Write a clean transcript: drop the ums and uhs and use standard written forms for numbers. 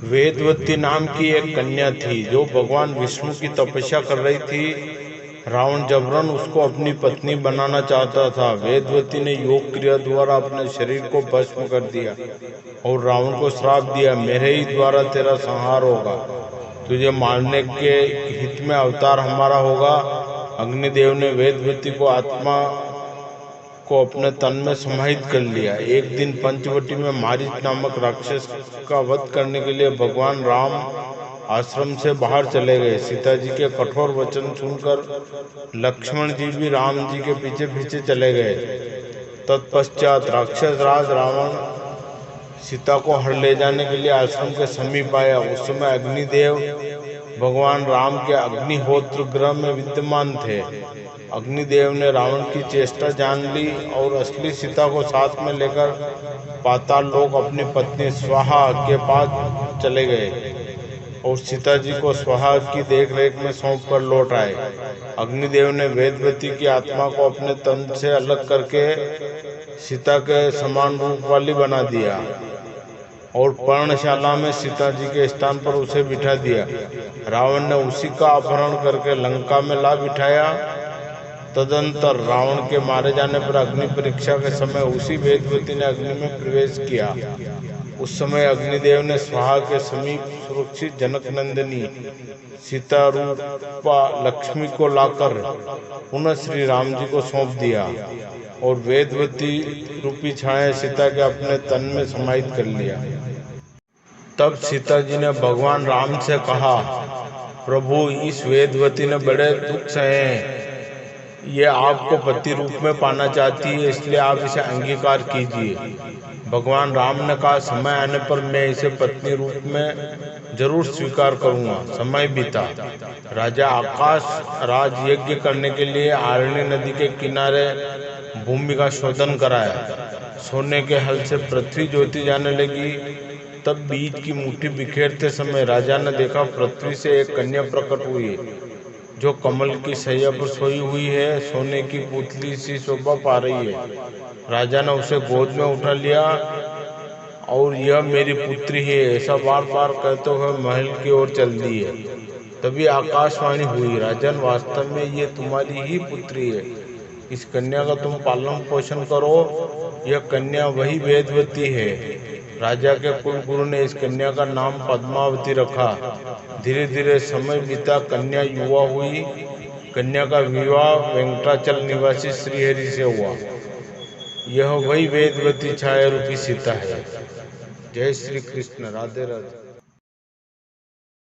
वेदवती नाम की एक कन्या थी जो भगवान विष्णु की तपस्या कर रही थी। रावण जबरन उसको अपनी पत्नी बनाना चाहता था। वेदवती ने योग क्रिया द्वारा अपने शरीर को भस्म कर दिया और रावण को श्राप दिया, मेरे ही द्वारा तेरा संहार होगा, तुझे मारने के हित में अवतार हमारा होगा। अग्निदेव ने वेदवती को आत्मा को अपने तन में समाहित कर लिया। एक दिन पंचवटी में मारीच नामक राक्षस का वध करने के लिए भगवान राम आश्रम से बाहर चले गए। सीता जी के कठोर वचन सुनकर लक्ष्मण जी भी राम जी के पीछे पीछे चले गए। तत्पश्चात राक्षस राज रावण सीता को हर ले जाने के लिए आश्रम के समीप आया। उस समय अग्निदेव भगवान राम के अग्निहोत्र गृह में विद्यमान थे। अग्निदेव ने रावण की चेष्टा जान ली और असली सीता को साथ में लेकर पाताल लोक अपनी पत्नी स्वाहा के पास चले गए और सीता जी को स्वाहा की देखरेख में सौंप कर लौट आए। अग्निदेव ने वेदवती की आत्मा को अपने तन से अलग करके सीता के समान रूप वाली बना दिया और पर्णशाला में सीता जी के स्थान पर उसे बिठा दिया। रावण ने उसी का अपहरण करके लंका में ला बिठाया। तदंतर रावण के मारे जाने पर अग्नि परीक्षा के समय उसी वेदवती ने अग्नि में प्रवेश किया। उस समय अग्निदेव ने स्वाहा के समीप सुरक्षित जनक नंदिनी सीता रूपा लक्ष्मी को लाकर पुनः श्री राम जी को सौंप दिया और वेदवती रूपी छाया सीता के अपने तन में समाहित कर लिया। तब सीता जी ने भगवान राम से कहा, प्रभु, इस वेदवती ने बड़े दुख सहे, ये आपको पति रूप में पाना चाहती है, इसलिए आप इसे अंगीकार कीजिए। भगवान राम ने कहा, समय आने पर मैं इसे पत्नी रूप में जरूर स्वीकार करूंगा। समय बीता। राजा आकाश राज यज्ञ करने के लिए आरण्य नदी के किनारे भूमि का शोधन कराया। सोने के हल से पृथ्वी जोती जाने लगी। तब बीज की मुट्ठी बिखेरते समय राजा ने देखा पृथ्वी से एक कन्या प्रकट हुई जो कमल की सैया पर सोई हुई है, सोने की पुतली सी शोभा पा रही है। राजा ने उसे गोद में उठा लिया और यह मेरी पुत्री है ऐसा बार बार कहते हुए महल की ओर चल दिए। तभी आकाशवाणी हुई, राजन, वास्तव में ये तुम्हारी ही पुत्री है, इस कन्या का तुम पालन पोषण करो। यह कन्या वही वेदवती है। राजा के कुलगुरु ने इस कन्या का नाम पद्मावती रखा। धीरे धीरे समय बीता, कन्या युवा हुई। कन्या का विवाह वेंकटाचल निवासी श्रीहरि से हुआ। यह वही वेदवती छाया रूपी सीता है। जय श्री कृष्ण। राधे राधे।